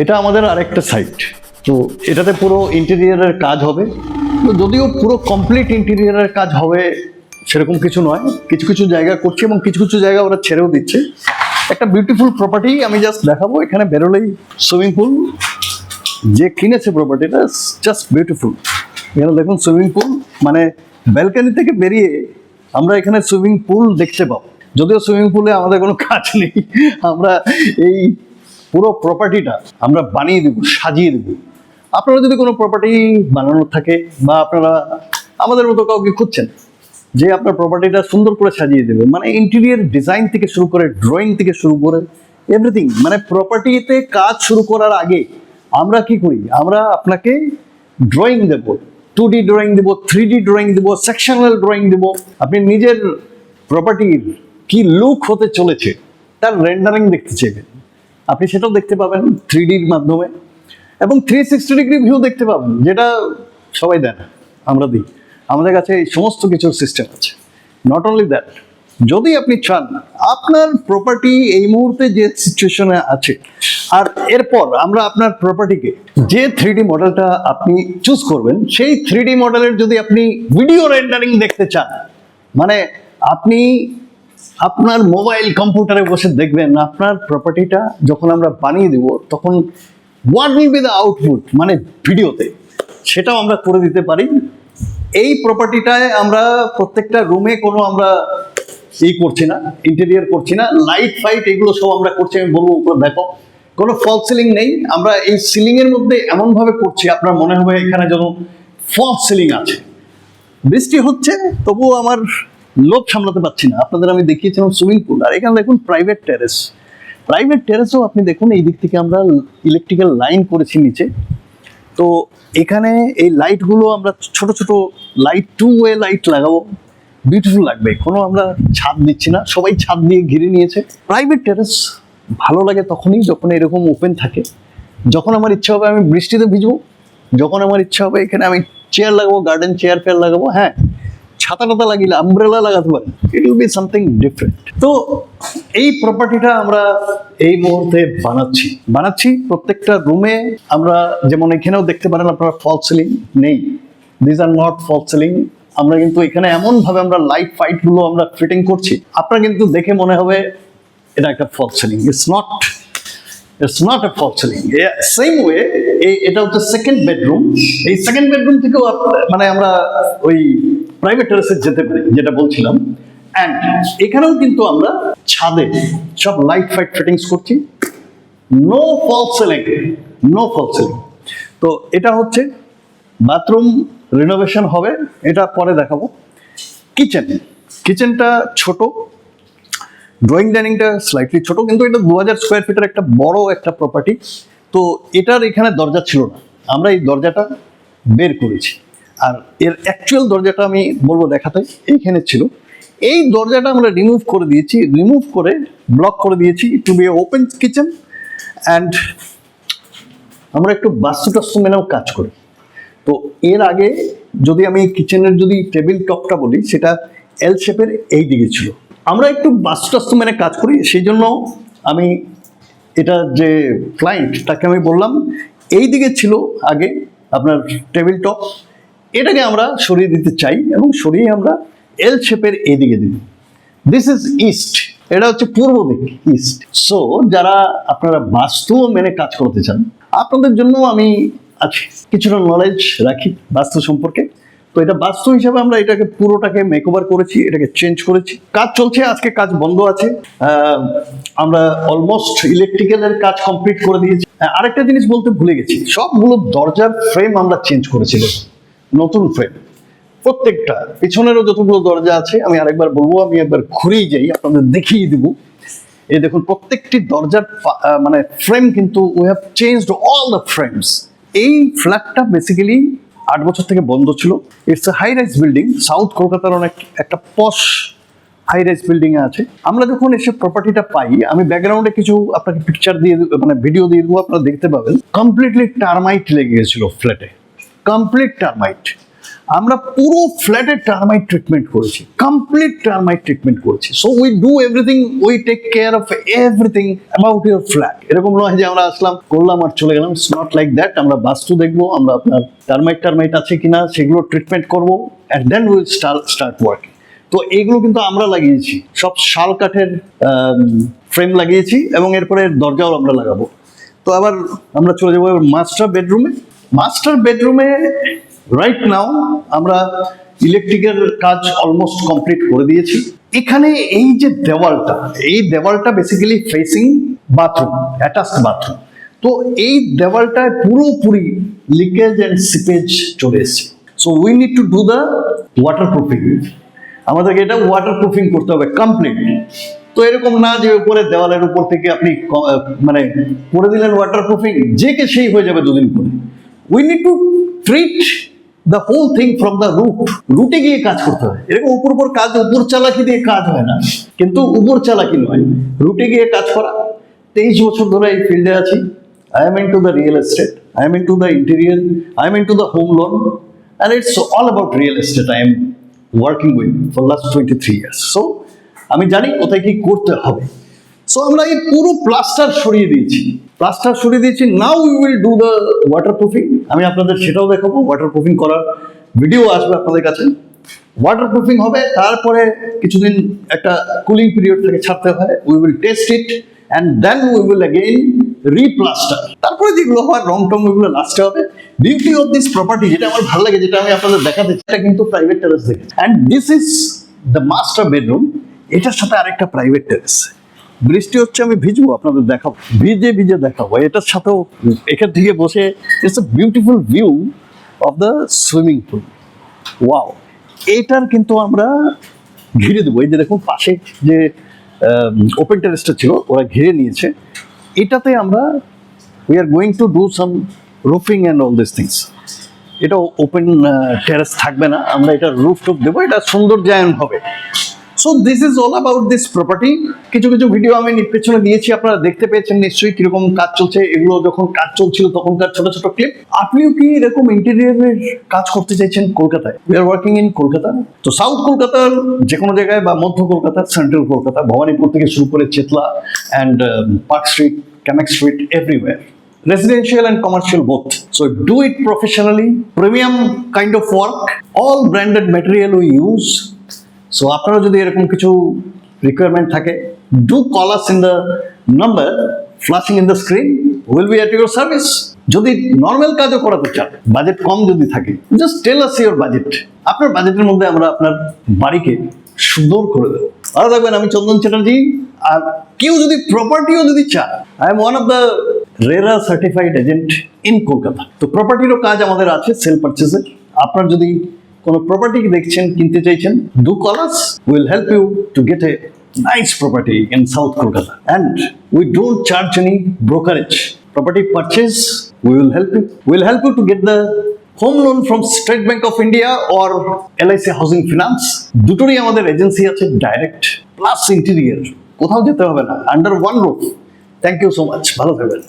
এটা আমাদের আরেকটা সাইট। তো এটাতে পুরো ইন্টেরিয়ারের কাজ হবে, তো যদিও পুরো কমপ্লিট ইন্টেরিয়ারের কাজ হবে সেরকম কিছু নয়, কিছু কিছু জায়গা করছে এবং কিছু কিছু জায়গা ওরা ছেড়েও দিচ্ছে। একটা বিউটিফুল প্রপার্টি আমি জাস্ট দেখাবো। এখানে বেরোলেই সুইমিং পুল, যে কিনেছে প্রপার্টিটা জাস্ট বিউটিফুল। এখানে দেখুন সুইমিং পুল, মানে ব্যালকনি থেকে বেরিয়ে আমরা এখানে সুইমিং পুল দেখতে পাবো। যদিও সুইমিং পুলে আমাদের কোনো কাজ নেই, আমরা এই পুরো প্রপার্টিটা আমরা বানিয়ে দেবো, সাজিয়ে দেবো। আপনারা যদি কোনো প্রপার্টি বানানোর থাকে বা আপনারা আমাদের মতো কাউকে খুঁজছেন যে আপনার প্রপার্টিটা সুন্দর করে সাজিয়ে দেবে, মানে ইন্টেরিয়ার ডিজাইন থেকে শুরু করে ড্রয়িং থেকে শুরু করে এভরিথিং, মানে প্রপার্টিতে কাজ শুরু করার আগে আমরা কি করি, আমরা আপনাকে ড্রয়িং দেবো, 2D ড্রয়িং দেবো, 3D ড্রয়িং দেবো, সেকশনাল ড্রয়িং দেবো। আপনি নিজের প্রপার্টির কি লুক হতে চলেছে তার রেন্ডারিং দেখতে চাইবেন, আপনি সেটাও দেখতে পাবেন 3Dর মাধ্যমে, এবং 360 ডিগ্রি ভিউ দেখতে পাবেন, যেটা সবাই দেয় না, আমরা দিই। আমাদের কাছে এই সমস্ত কিছুর সিস্টেম আছে। নট অনলি দ্যাট, যদি আপনি চান আপনার প্রপার্টি এই মুহূর্তে যে সিচুয়েশনে আছে, আর এরপর আমরা আপনার প্রপার্টিকে যে 3D মডেলটা আপনি চুজ করবেন, সেই 3D মডেলের যদি আপনি ভিডিও রেন্ডারিং দেখতে চান, মানে আপনি আপনার মোবাইল কম্পিউটারে বসে দেখবেন আপনার প্রপার্টিটা যখন আমরা বানিয়ে দেব, তখন what will be the output, মানে ভিডিওতে, সেটাও আমরা করে দিতে পারি। এই প্রপার্টিটায় আমরা প্রত্যেকটা রুমে কোনো আমরা করছি না, ইন্টেরিয়ার করছি না, লাইট ফাইট এগুলো সব আমরা করছি। আমি বলবো উপরে দেখো কোনো ফল সিলিং নেই, আমরা এই সিলিং এর মধ্যে এমন ভাবে করছি আপনার মনে হবে এখানে যেন ফল সিলিং আছে। বৃষ্টি হচ্ছে তবুও আমার লোভ সামলাতে পারছি না, আপনাদের আমি দেখিয়েছিলাম সুইমিং পুল, আর এখানে দেখুন প্রাইভেট টেরেস। প্রাইভেট টেরেসও আপনি দেখুন এই দিক থেকে আমরা ইলেকট্রিক্যাল লাইন করেছি নিচে। তো এখানে এই লাইটগুলো আমরা ছোট ছোট লাইট, 2 ওয়ে লাইট লাগাবো, বিউটিফুল লাগবে। কোনো আমরা ছাদ দিচ্ছি না, সবাই ছাদ দিয়ে ঘিরে নিয়েছে। প্রাইভেট টেরেস ভালো লাগে তখনই যখন এরকম ওপেন থাকে, যখন আমার ইচ্ছা হবে আমি বৃষ্টিতে ভিজবো, যখন আমার ইচ্ছা হবে এখানে আমি চেয়ার লাগাবো, গার্ডেন চেয়ার ফেয়ার লাগাবো, হ্যাঁ ছাতা টাতা লাগিয়ে আমব্রেলা লাগাতে পারি, it will be something different. তো এই প্রপার্টিটা আমরা এই মুহূর্তে বানাচ্ছি প্রত্যেকটা রুমে। আমরা যেমন এখানেও দেখতে পারেন আপনারা ফল সিলিং নেই, this are not false ceiling. আমরা কিন্তু এখানে এমন ভাবে আমরা লাইট ফাইট গুলো আমরা ফিটিং করছি, আপনার কিন্তু দেখে মনে হবে এটা একটা false ceiling. It's not a false ceiling. Same way, এটা হচ্ছে সেকেন্ড বেডরুম। এই সেকেন্ড বেডরুম থেকেও মানে আমরা ওই প্রাইভেট টেরেসে যেতে পারি, যেটা বলছিলাম। অ্যান্ড এখানেও কিন্তু আমরা ছাদে সব লাইট ফাইট ফিটিংস করছি। No false ceiling, no false ceiling. তো এটা হচ্ছে বাথরুম রিনোভেশন হবে, এটা পরে দেখাবো। কিচেনটা ছোট, ড্রয়িং ডাইনিংটা স্লাইটলি ছোট, কিন্তু এটা 2000 স্কোয়ার ফিটের একটা বড় একটা প্রপার্টি। তো এটার এখানে দরজা ছিল না, আমরা এই দরজাটা বের করেছি। আর এর অ্যাকচুয়াল দরজাটা আমি বলবো দেখাতে, এইখানে ছিল। এই দরজাটা আমরা রিমুভ করে ব্লক করে দিয়েছি to be open kitchen. And আমরা একটু বাস্তু মেনেও কাজ করি। তো এর আগে যদি আমি কিচেনের যদি টেবিল টপটা বলি, সেটা এল শেপের এই দিকে ছিল। আমরা একটু বাস্তু মেনে কাজ করি, সেই জন্য আমি এটা যে ক্লায়েন্ট তাকে আমি বললাম এই দিকে ছিল আগে আপনার টেবিল টপ, এটাকে আমরা সরিয়ে দিতে চাই এবং সরিয়ে আমরা এল শেপের এই দিকে দিই। দিস ইজ ইস্ট, এটা হচ্ছে পূর্ব দিক, ইস্ট। সো যারা আপনারা বাস্তু মেনে কাজ করতে চান, আপনাদের জন্য আমি আজকে কিছুটা নলেজ রাখি বাস্তু সম্পর্কে। তো এটা বাস্তু হিসাবে আমরা এটাকে পুরোটাকে মেকওভার করেছি, এটাকে চেঞ্জ করেছি। কাজ চলছে, আজকে কাজ বন্ধ আছে। আমরা অলমোস্ট ইলেকট্রিক্যালের কাজ কমপ্লিট করে দিয়েছি। আরেকটা জিনিস বলতে ভুলে গেছি, সবগুলো দরজার ফ্রেম আমরা চেঞ্জ করেছিলাম, নতুন ফ্রেম প্রত্যেকটা। পিছনেরও যতগুলো দরজা আছে, আমি আরেকবার বলবো, আমি একবার ঘুরেই যাই আপনাদের দেখিয়ে দিব। এই দেখুন প্রত্যেকটি দরজার মানে ফ্রেম কিন্তু we have changed all the frames. এই ফ্ল্যাটটা বেসিক্যালি 8 বছর থেকে বন্ধ ছিল। It's a high rise building, south কলকাতার অনেক একটা পশ হাই রাইজ বিল্ডিং এ আছে। আমরা যখন এসে প্রপার্টিটা পাই, আমি ব্যাকগ্রাউন্ডে কিছু আপনাকে পিকচার দিয়ে মানে ভিডিও দিয়ে দেবো, আপনারা দেখতে পাবেন। কমপ্লিটলি টার্মাইট লেগে গেছিল ফ্ল্যাটে, কমপ্লিট টার্মাইট। আমরা পুরো ফ্ল্যাটের টার্মাইট ট্রিটমেন্ট করেছি, কমপ্লিট টার্মাইট ট্রিটমেন্ট করেছি। So we do everything, we take care of everything about your flat. এরকম নয় যে আমরা আসলাম, করলাম আর চলে গেলাম। It's not like that. আমরা বাস্তু দেখবো, আমরা আপনার টার্মাইট আছে কিনা সেগুলো ট্রিটমেন্ট করবো, and then will start working. তো এইগুলো কিন্তু আমরা লাগিয়েছি, সব শাল কাঠের ফ্রেম লাগিয়েছি, এবং এরপরে দরজাও আমরা লাগাবো। তো আবার আমরা চলে যাবো মাস্টার বেডরুমে। মাস্টার বেডরুমে রাইট নাও আমরা ইলেকট্রিকের কাজ অলমোস্ট কমপ্লিট করে দিয়েছি। এখানে এই যে দেওয়ালটা, এই দেওয়ালটা basically facing bathroom, attached bathroom. তো এই দেওয়ালটায় পুরোপুরি লিকেজ অ্যান্ড সিপেজ চলে এসেছে। So we need to do the water proofing. আমাদেরকে এটা ওয়াটার প্রুফিং করতে হবে কমপ্লিট। তো এরকম না যে উপরে দেওয়ালের উপর থেকে আপনি মানে করে দিলেন ওয়াটার প্রুফিং, যে কে সেই হয়ে যাবে দুদিন পরে। We need to treat the whole thing from the root. রুটে গিয়ে কাজ করতে হয়। এরকম উপর কাজ, উপর চালাকি দিয়ে কাজ হয় না, কিন্তু উপর চালাকি নয়, রুটে গিয়ে কাজ করা। 23 বছর ধরে এই ফিল্ডে আছি। I am into the real estate, I am into the interior, I am into the home loan, and it's all about real estate I am working with for last 23 years. So আমি জানি কোথায় কি করতে হবে। So আমরা এই পুরো plaster সরিয়ে দিয়েছি, now we will do the water proofing. আমি আপনাদের সেটাও দেখাবো, ওয়াটার প্রুফিং করার ভিডিও আসবে আপনাদের কাছে। ওয়াটার প্রুফিং হবে, তারপরে কিছুদিন একটা কুলিং পিরিয়ড থেকে ছাড়তে হয়, we will test it, and then we will again replaster। তারপরে যেগুলো হয় রং টং, ওইগুলো লাস্টে হবে। বিউটি অফ দিস প্রপার্টি, যেটা আমার ভালো লাগে, যেটা আমি আপনাদের দেখাতে চাই, এটা কিন্তু প্রাইভেট টেরেস দেখে। And this is the master bedroom. এটার সাথে আরেকটা প্রাইভেট টেরেস। বৃষ্টি হচ্ছে, আমি ভিজবো, আপনাদের দেখাবো, ভিজে দেখাবো। এটার সাথেও এখান থেকে বসে, it's a beautiful view of the swimming pool. Wow! এইটার কিন্তু আমরা ঘিরে দেবো। এই যে দেখুন পাশে যে ওপেন টেরেসটা ছিল, ওরা ঘিরে নিয়েছে। এটাতে আমরা we are going to do some roofing and all this things. এটা ওপেন টেরেস থাকবে না, আমরা এটা রুফটপ দেবো, এটা সৌন্দর্যায়ন হবে। So this is all about this property. কিছু ভিডিও আমি পেছনে দিয়েছি, আপনারা দেখতে পেয়েছেন নিশ্চয়ই কিরকম কাজ চলছে। এগুলো যখন কাজ চলছিল তখনকার ছোট ক্লিপ। আপনিও কি এরকম ইন্টেরিয়রের কাজ করতে চাইছেন কলকাতায়? We are working in Kolkata. তো সাউথ কলকাতার যে কোনো জায়গায়, বা মধ্য কলকাতার, সেন্ট্রাল কলকাতা, ভবানীপুর থেকে শুরু করে Chetla and Park Street, Camac Street, everywhere, residential and commercial both. So do it professionally, premium kind of work, all branded material we use. So আপনারা যদি এরকম কিছু রিকোয়ারমেন্ট থাকে, do call us in the number flashing in the screen. We'll be at your service. যদি normal কাজও করাতে চান, budget কম যদি থাকে, just tell us your budget. আপনার বাজেটের মধ্যে আমরা আপনার বাড়িকে সুন্দর করে দেবো। ভালো থাকবেন। আমি চন্দন চ্যাটার্জি। আর কেউ যদি প্রপার্টিও যদি চান, I am one of the RERA certified agent in Kolkata. তো প্রপার্টিরও কাজ আমাদের আছে, সেল পারচেজের। আপনার যদি কোনো প্রপার্টি দেখছেন, কিনতে চাইছেন, do call us, will help you to get a nice property in south Kolkata. And we don't charge any brokerage. Property purchase, will help you to get the home loan from State Bank of India or LIC housing finance. দুটোরই আমাদের agency আছে, direct plus interior. কোথাও যেতে হবে না, under one roof. Thank you so much, ভালো থাকবেন।